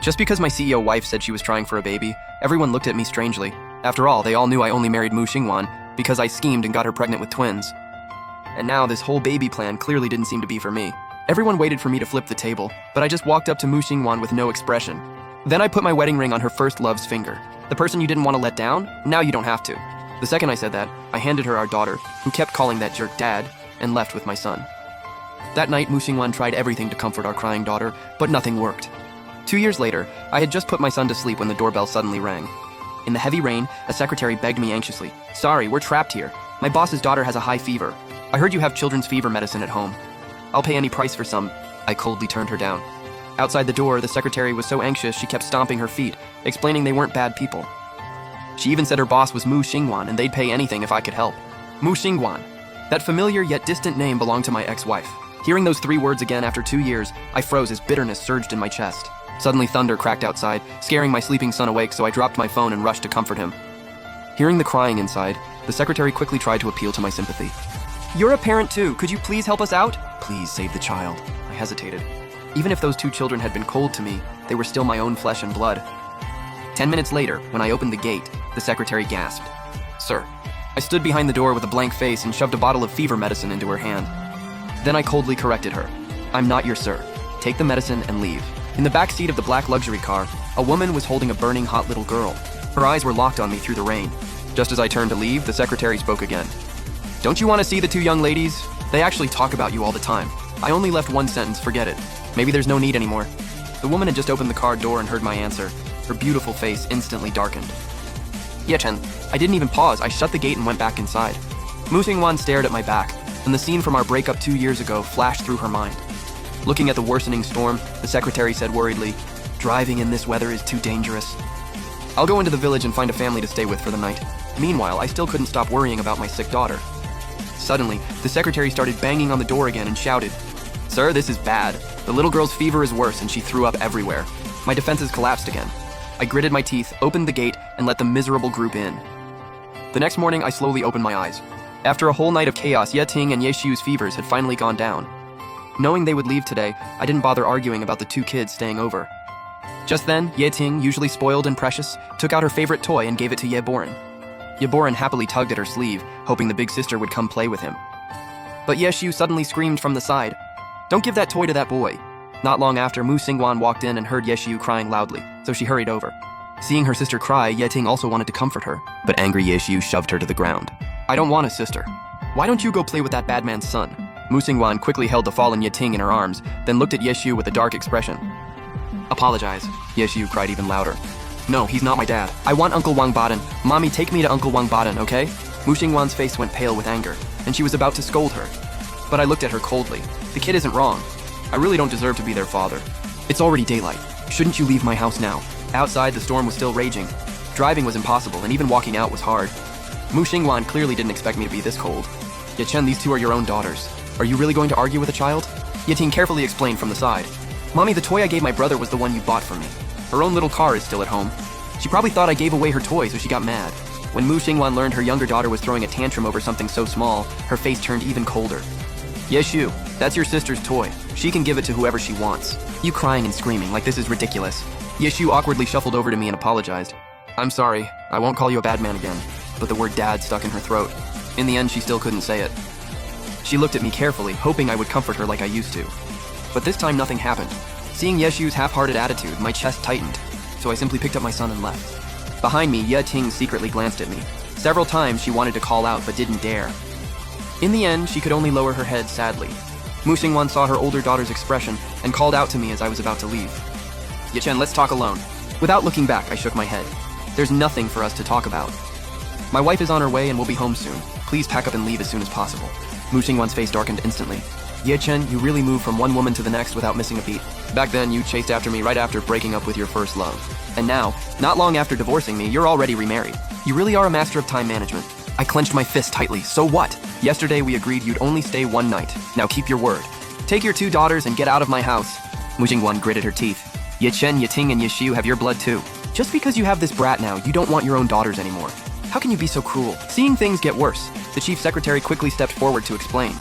Just because my CEO wife said she was trying for a baby, everyone looked at me strangely. After all, they all knew I only married Mu Xingwan because I schemed and got her pregnant with twins. And now this whole baby plan clearly didn't seem to be for me. Everyone waited for me to flip the table, but I just walked up to Mu Xingwan with no expression. Then I put my wedding ring on her first love's finger. The person you didn't want to let down? Now you don't have to. The second I said that, I handed her our daughter, who kept calling that jerk dad, and left with my son. That night, Mu Xingwan tried everything to comfort our crying daughter, but nothing worked. 2 years later, I had just put my son to sleep when the doorbell suddenly rang. In the heavy rain, a secretary begged me anxiously, "Sorry, we're trapped here. My boss's daughter has a high fever. I heard you have children's fever medicine at home. I'll pay any price for some." I coldly turned her down. Outside the door, the secretary was so anxious she kept stomping her feet, explaining they weren't bad people. She even said her boss was Mu Xingwan and they'd pay anything if I could help. Mu Xingwan. That familiar yet distant name belonged to my ex-wife. Hearing those 3 words again after 2 years, I froze as bitterness surged in my chest. Suddenly thunder cracked outside, scaring my sleeping son awake, so I dropped my phone and rushed to comfort him. Hearing the crying inside, the secretary quickly tried to appeal to my sympathy. "You're a parent too. Could you please help us out?" "Please save the child." I hesitated. Even if those 2 children had been cold to me, they were still my own flesh and blood. 10 minutes later, when I opened the gate, the secretary gasped. "Sir." I stood behind the door with a blank face and shoved a bottle of fever medicine into her hand. Then I coldly corrected her. "I'm not your sir. Take the medicine and leave." In the back seat of the black luxury car, a woman was holding a burning hot little girl. Her eyes were locked on me through the rain. Just as I turned to leave, the secretary spoke again. "Don't you want to see the 2 young ladies? They actually talk about you all the time." I only left 1 sentence, forget it. Maybe there's no need anymore. The woman had just opened the car door and heard my answer. Her beautiful face instantly darkened. "Yechen." I didn't even pause, I shut the gate and went back inside. Mu Xingwan stared at my back, and the scene from our breakup 2 years ago flashed through her mind. Looking at the worsening storm, the secretary said worriedly, "Driving in this weather is too dangerous. I'll go into the village and find a family to stay with for the night." Meanwhile, I still couldn't stop worrying about my sick daughter. Suddenly, the secretary started banging on the door again and shouted, "Sir, this is bad. The little girl's fever is worse and she threw up everywhere." My defenses collapsed again. I gritted my teeth, opened the gate, and let the miserable group in. The next morning, I slowly opened my eyes. After a whole night of chaos, Ye Ting and Ye Xiu's fevers had finally gone down. Knowing they would leave today, I didn't bother arguing about the 2 kids staying over. Just then, Ye Ting, usually spoiled and precious, took out her favorite toy and gave it to Ye Boren. Ye Boren happily tugged at her sleeve, hoping the big sister would come play with him. But Ye Xiu suddenly screamed from the side, "Don't give that toy to that boy." Not long after, Mu Xingwan walked in and heard Ye Xiu crying loudly, so she hurried over. Seeing her sister cry, Ye Ting also wanted to comfort her, but angry Ye Xiu shoved her to the ground. "I don't want a sister. Why don't you go play with that bad man's son?" Mu Xingwan quickly held the fallen Ye Ting in her arms, then looked at Ye Xiu with a dark expression. "Apologize," Ye Xiu cried even louder. "No, he's not my dad. I want Uncle Wang Baden. Mommy, take me to Uncle Wang Baden, okay?" Mu Xingwan's face went pale with anger, and she was about to scold her. But I looked at her coldly. The kid isn't wrong. I really don't deserve to be their father. It's already daylight. Shouldn't you leave my house now? Outside, the storm was still raging. Driving was impossible, and even walking out was hard. Mu Xingwan clearly didn't expect me to be this cold. "Yechen, these 2 are your own daughters. Are you really going to argue with a child?" Ye Ting carefully explained from the side. "Mommy, the toy I gave my brother was the one you bought for me. Her own little car is still at home. She probably thought I gave away her toy, so she got mad." When Mu Xingwan learned her younger daughter was throwing a tantrum over something so small, her face turned even colder. "Ye Xiu, that's your sister's toy. She can give it to whoever she wants. You crying and screaming like this is ridiculous." Ye Xiu awkwardly shuffled over to me and apologized. "I'm sorry, I won't call you a bad man again." But the word dad stuck in her throat. In the end, she still couldn't say it. She looked at me carefully, hoping I would comfort her like I used to. But this time nothing happened. Seeing Ye Xiu's half-hearted attitude, my chest tightened, so I simply picked up my son and left. Behind me, Ye Ting secretly glanced at me. Several times she wanted to call out but didn't dare. In the end, she could only lower her head sadly. Mu Xingwan saw her older daughter's expression and called out to me as I was about to leave. "Yechen, let's talk alone." Without looking back, I shook my head. "There's nothing for us to talk about. My wife is on her way and will be home soon. Please pack up and leave as soon as possible." Mu Xingwan's face darkened instantly. "Yechen, you really moved from one woman to the next without missing a beat. Back then, you chased after me right after breaking up with your first love. And now, not long after divorcing me, you're already remarried. You really are a master of time management." I clenched my fist tightly. "So what? Yesterday we agreed you'd only stay 1 night. Now keep your word. Take your 2 daughters and get out of my house." Mu Xingwan gritted her teeth. "Ye Chen, Ye Ting, and Ye Xiu have your blood too. Just because you have this brat now, you don't want your own daughters anymore. How can you be so cruel?" Seeing things get worse, the chief secretary quickly stepped forward to explain.